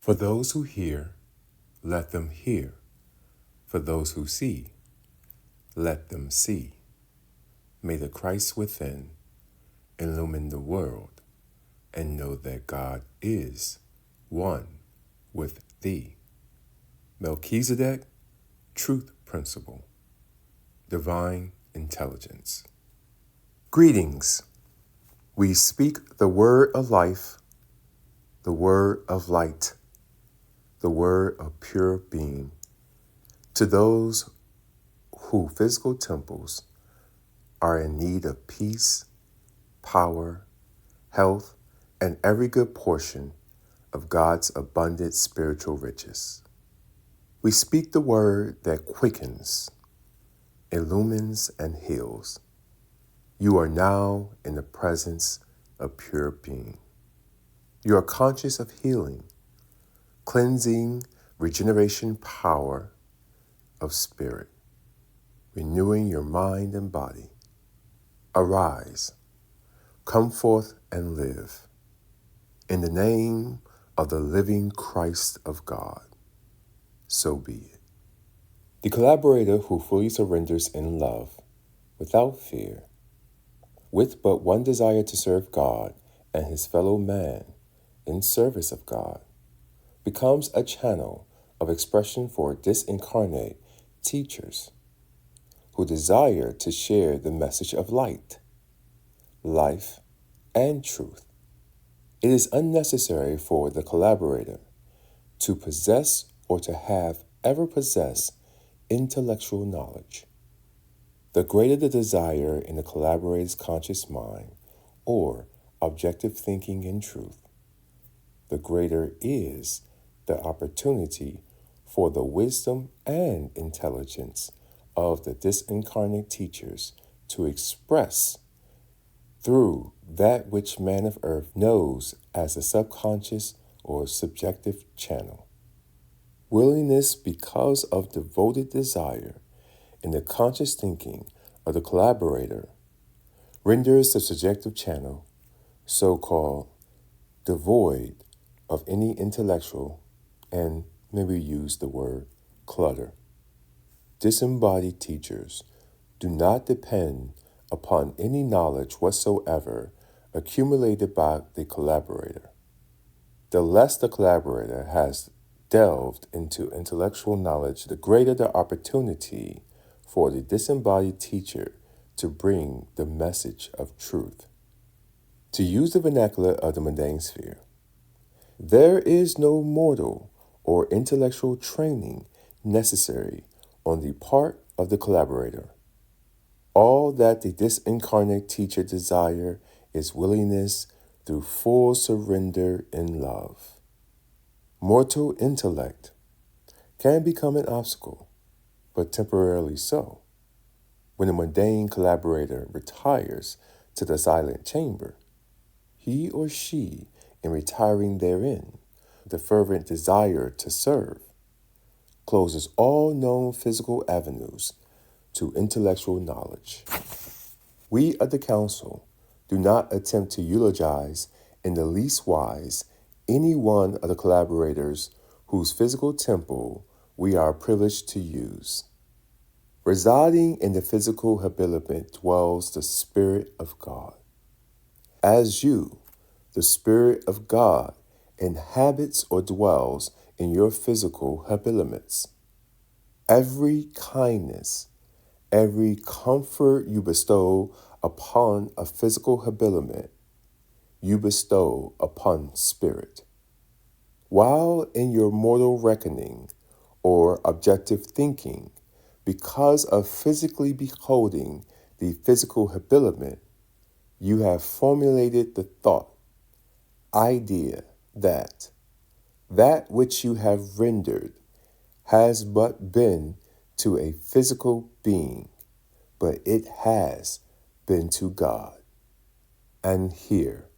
For those who hear, let them hear. For those who see, let them see. May the Christ within illumine the world and know that God is one with thee. Melchizedek, Truth Principle, Divine Intelligence. Greetings. We speak the word of life, the word of light, the word of pure being, to those whose physical temples are in need of peace, power, health, and every good portion of God's abundant spiritual riches. We speak the word that quickens, illumines, and heals. You are now in the presence of pure being. You are conscious of healing, cleansing, regeneration power of spirit, renewing your mind and body. Arise, come forth and live. In the name of the living Christ of God, so be it. The collaborator who fully surrenders in love, without fear, with but one desire to serve God and his fellow man in service of God, becomes a channel of expression for disincarnate teachers who desire to share the message of light, life, and truth. It is unnecessary for the collaborator to possess or to have ever possessed intellectual knowledge. The greater the desire in the collaborator's conscious mind or objective thinking in truth, the greater is the opportunity for the wisdom and intelligence of the disincarnate teachers to express through that which man of earth knows as a subconscious or subjective channel. Willingness because of devoted desire in the conscious thinking of the collaborator renders the subjective channel, so-called, devoid of any intellectual, and maybe use the word clutter. Disembodied teachers do not depend upon any knowledge whatsoever accumulated by the collaborator. The less the collaborator has delved into intellectual knowledge, the greater the opportunity for the disembodied teacher to bring the message of truth. To use the vernacular of the mundane sphere, there is no mortal or intellectual training necessary on the part of the collaborator. All that the disincarnate teacher desire is willingness through full surrender in love. Mortal intellect can become an obstacle, but temporarily so. When the mundane collaborator retires to the silent chamber, he or she, in retiring therein, the fervent desire to serve, closes all known physical avenues to intellectual knowledge. We of the Council do not attempt to eulogize in the least wise any one of the collaborators whose physical temple we are privileged to use. Residing in the physical habiliment dwells the Spirit of God. As you, the Spirit of God, inhabits or dwells in your physical habiliments, every kindness, every comfort you bestow upon a physical habiliment, you bestow upon spirit. While in your mortal reckoning or objective thinking, because of physically beholding the physical habiliment, you have formulated the thought, idea that which you have rendered has but been to a physical being, but it has been to God. And here,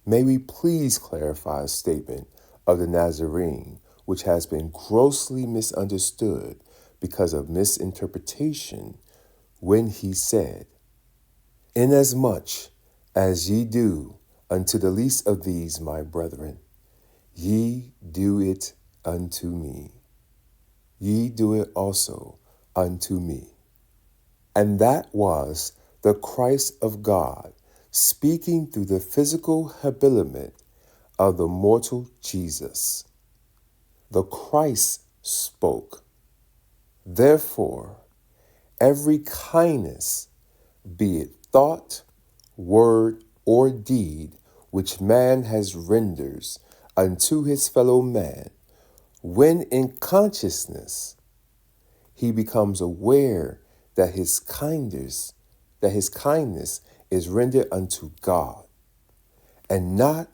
may we please clarify a statement of the Nazarene, which has been grossly misunderstood because of misinterpretation, when he said, "Inasmuch as ye do unto the least of these, my brethren, Ye do it unto me. Ye do it also unto me. And that was the Christ of God speaking through the physical habiliment of the mortal Jesus. The Christ spoke. Therefore, every kindness, be it thought, word, or deed, which man has renders unto his fellow man, when in consciousness he becomes aware that his kindness is rendered unto God, and not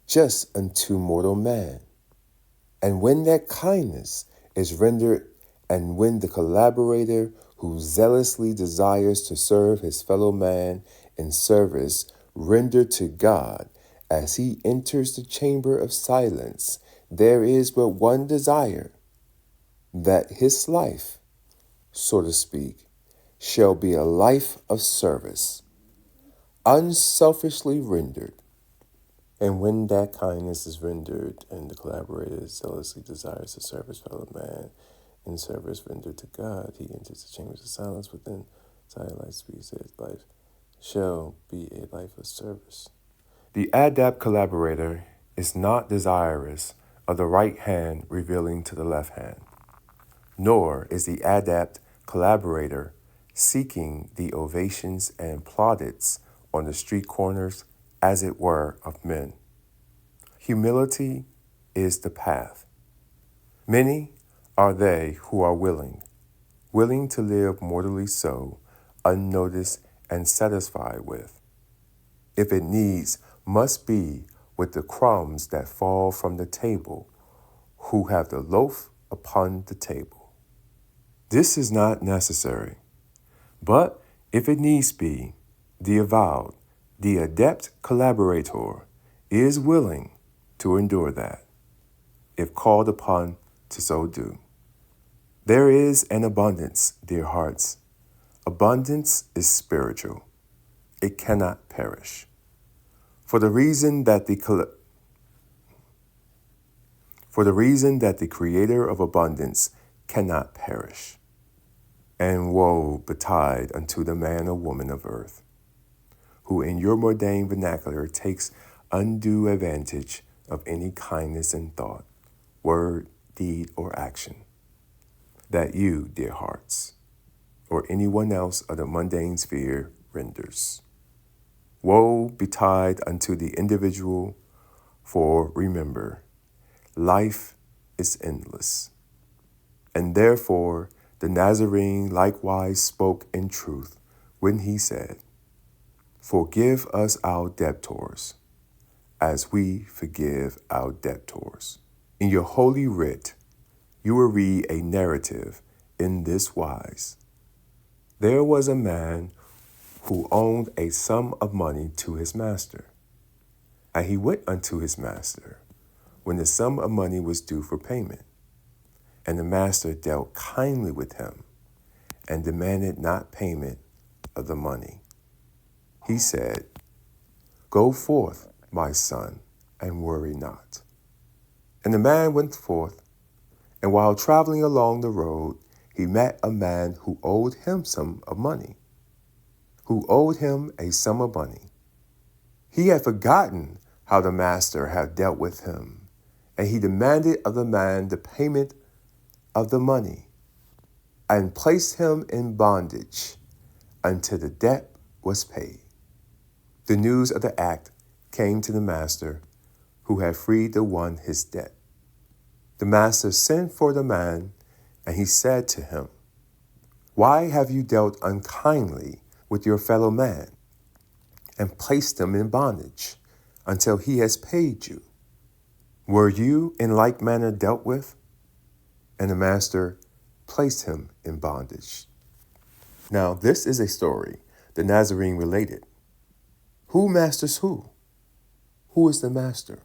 just unto mortal man. And when that kindness is rendered, and when the collaborator who zealously desires to serve his fellow man in service rendered to God, as he enters the chamber of silence, there is but one desire, that his life, so to speak, shall be a life of service, unselfishly rendered. And when that kindness is rendered, and the collaborator zealously desires to serve his fellow man in service rendered to God, he enters the chambers of silence within silent light speaks that his life shall be a life of service. The adept collaborator is not desirous of the right hand revealing to the left hand, nor is the adept collaborator seeking the ovations and plaudits on the street corners, as it were, of men. Humility is the path. Many are they who are willing to live mortally so, unnoticed and satisfied with, if it needs must be, with the crumbs that fall from the table, who have the loaf upon the table. This is not necessary, but if it needs be, the avowed, the adept collaborator is willing to endure that, if called upon to so do. There is an abundance, dear hearts. Abundance is spiritual. It cannot perish. For the reason that the creator of abundance cannot perish. And woe betide unto the man or woman of earth, who in your mundane vernacular takes undue advantage of any kindness in thought, word, deed, or action, that you, dear hearts, or anyone else of the mundane sphere renders. Woe betide unto the individual, for remember, life is endless. And therefore the Nazarene likewise spoke in truth when he said, forgive us our debtors, as we forgive our debtors. In your holy writ, you will read a narrative in this wise. There was a man who owned a sum of money to his master. And he went unto his master when the sum of money was due for payment. And the master dealt kindly with him and demanded not payment of the money. He said, go forth, my son, and worry not. And the man went forth, and while traveling along the road, he met a man who owed him a sum of money. He had forgotten how the master had dealt with him, and he demanded of the man the payment of the money, and placed him in bondage until the debt was paid. The news of the act came to the master, who had freed the one his debt. The master sent for the man, and he said to him, why have you dealt unkindly with your fellow man, and placed him in bondage until he has paid you? Were you in like manner dealt with? And the master placed him in bondage. Now, this is a story the Nazarene related. Who masters who? Who is the master?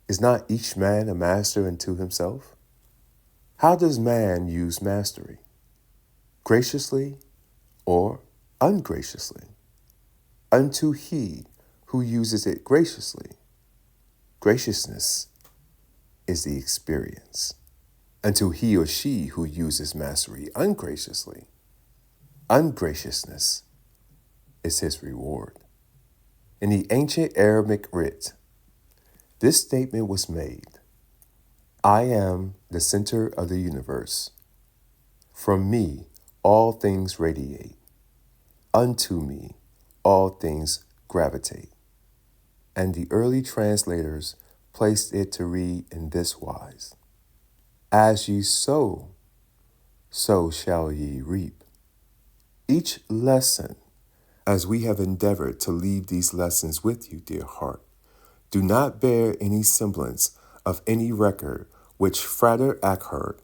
Is not each man a master unto himself? How does man use mastery? Graciously or ungraciously? Unto he who uses it graciously. Graciousness is the experience. And to he or she who uses mastery ungraciously, ungraciousness is his reward. In the ancient Arabic writ, this statement was made: I am the center of the universe. From me, all things radiate. Unto me, all things gravitate. And the early translators placed it to read in this wise: As ye sow, so shall ye reap. Each lesson, as we have endeavored to leave these lessons with you, dear heart, do not bear any semblance of any record which Frater Achad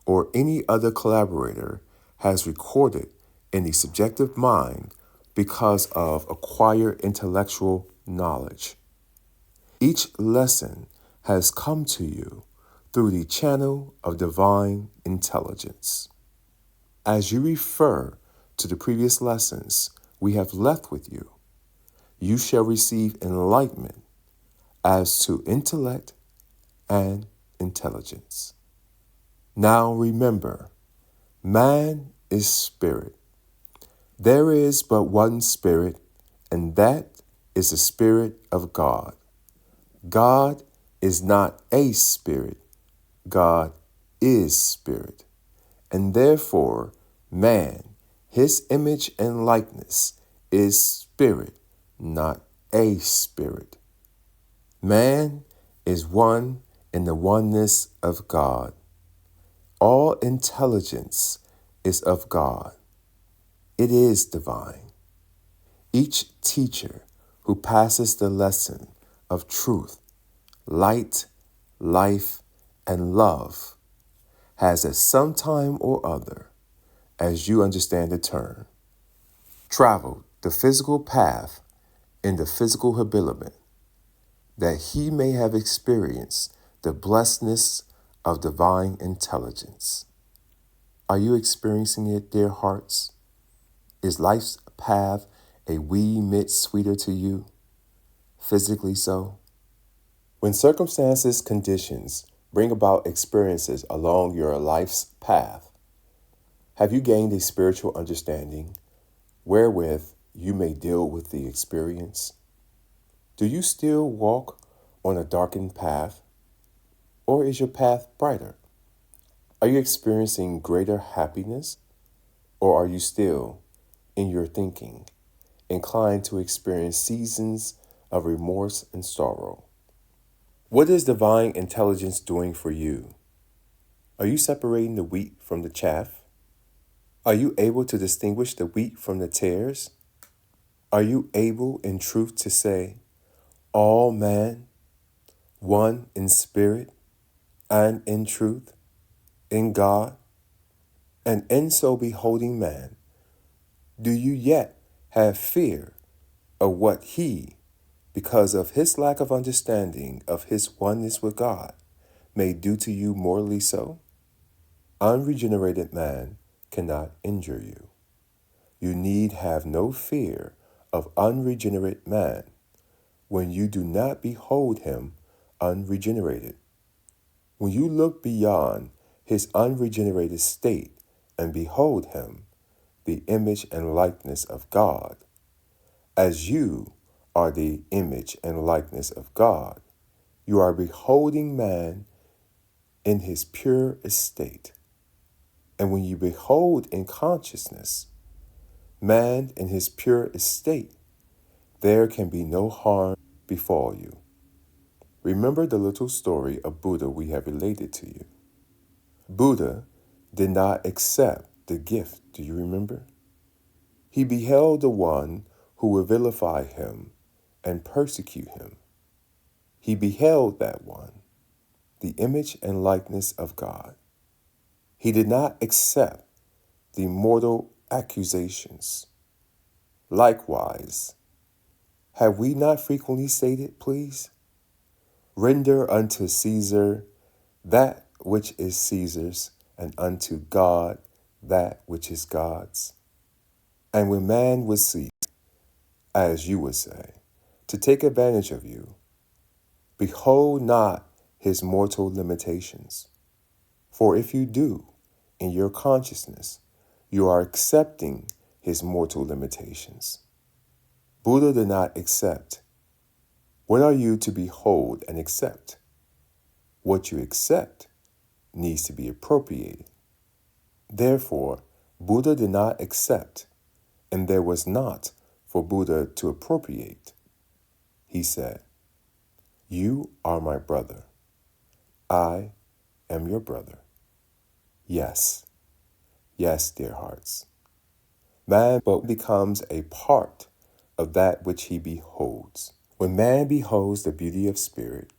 or any other collaborator has recorded in the subjective mind because of acquired intellectual knowledge. Each lesson has come to you through the channel of divine intelligence. As you refer to the previous lessons we have left with you, you shall receive enlightenment as to intellect and intelligence. Now remember, man is spirit. There is but one spirit, and that is the Spirit of God. God is not a spirit. God is spirit. And therefore, man, his image and likeness, is spirit, not a spirit. Man is one in the oneness of God. All intelligence is of God. It is divine. Each teacher who passes the lesson of truth, light, life, and love has at some time or other, as you understand the term, traveled the physical path in the physical habiliment, that he may have experienced the blessedness of divine intelligence. Are you experiencing it, dear hearts? Is life's path a wee bit sweeter to you, physically so? When circumstances, conditions bring about experiences along your life's path, have you gained a spiritual understanding wherewith you may deal with the experience? Do you still walk on a darkened path, or is your path brighter? Are you experiencing greater happiness, or are you still, in your thinking, inclined to experience seasons of remorse and sorrow? What is divine intelligence doing for you? Are you separating the wheat from the chaff? Are you able to distinguish the wheat from the tares? Are you able in truth to say, all man, one in spirit and in truth, in God? And in so beholding man, do you yet have fear of what he, because of his lack of understanding of his oneness with God, may do to you morally so? Unregenerated man cannot injure you. You need have no fear of unregenerate man when you do not behold him unregenerated. When you look beyond his unregenerated state and behold him, the image and likeness of God, as you are the image and likeness of God, you are beholding man in his pure estate. And when you behold in consciousness man in his pure estate, there can be no harm befall you. Remember the little story of Buddha we have related to you. Buddha did not accept the gift, do you remember? He beheld the one who would vilify him and persecute him. He beheld that one, the image and likeness of God. He did not accept the mortal accusations. Likewise, have we not frequently stated, please? Render unto Caesar that which is Caesar's, and unto God that which is God's. And when man would seek, as you would say, to take advantage of you, behold not his mortal limitations. For if you do, in your consciousness, you are accepting his mortal limitations. Buddha did not accept. What are you to behold and accept? What you accept needs to be appropriated. Therefore, Buddha did not accept, and there was not for Buddha to appropriate. He said, "You are my brother. I am your brother." Yes, yes, dear hearts. Man but becomes a part of that which he beholds. When man beholds the beauty of spirit,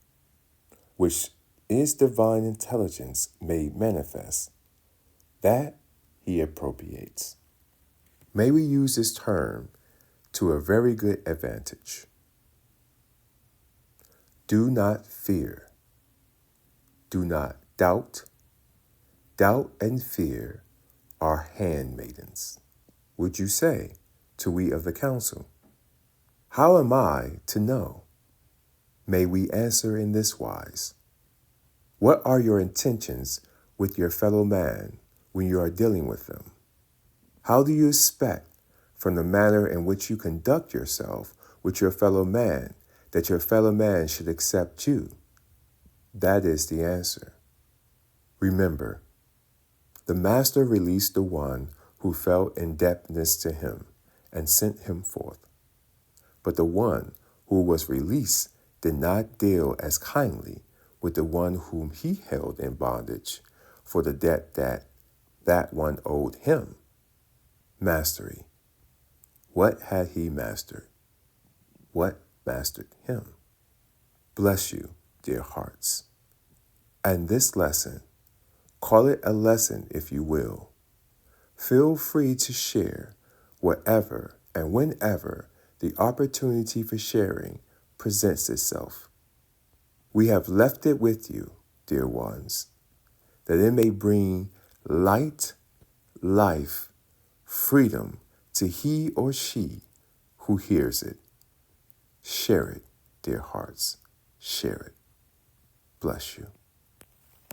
which is divine intelligence made manifest, that he appropriates. May we use this term to a very good advantage. Do not fear. Do not doubt. Doubt and fear are handmaidens. Would you say to we of the council? How am I to know? May we answer in this wise. What are your intentions with your fellow man when you are dealing with them? How do you expect from the manner in which you conduct yourself with your fellow man that your fellow man should accept you? That is the answer. Remember, the master released the one who felt indebtedness to him and sent him forth. But the one who was released did not deal as kindly with the one whom he held in bondage for the debt that one owed him. Mastery. What had he mastered? What mastered him? Bless you, dear hearts. And this lesson, call it a lesson if you will, feel free to share wherever and whenever the opportunity for sharing presents itself. We have left it with you, dear ones, that it may bring light, life, freedom to he or she who hears it. Share it, dear hearts. Share it. Bless you.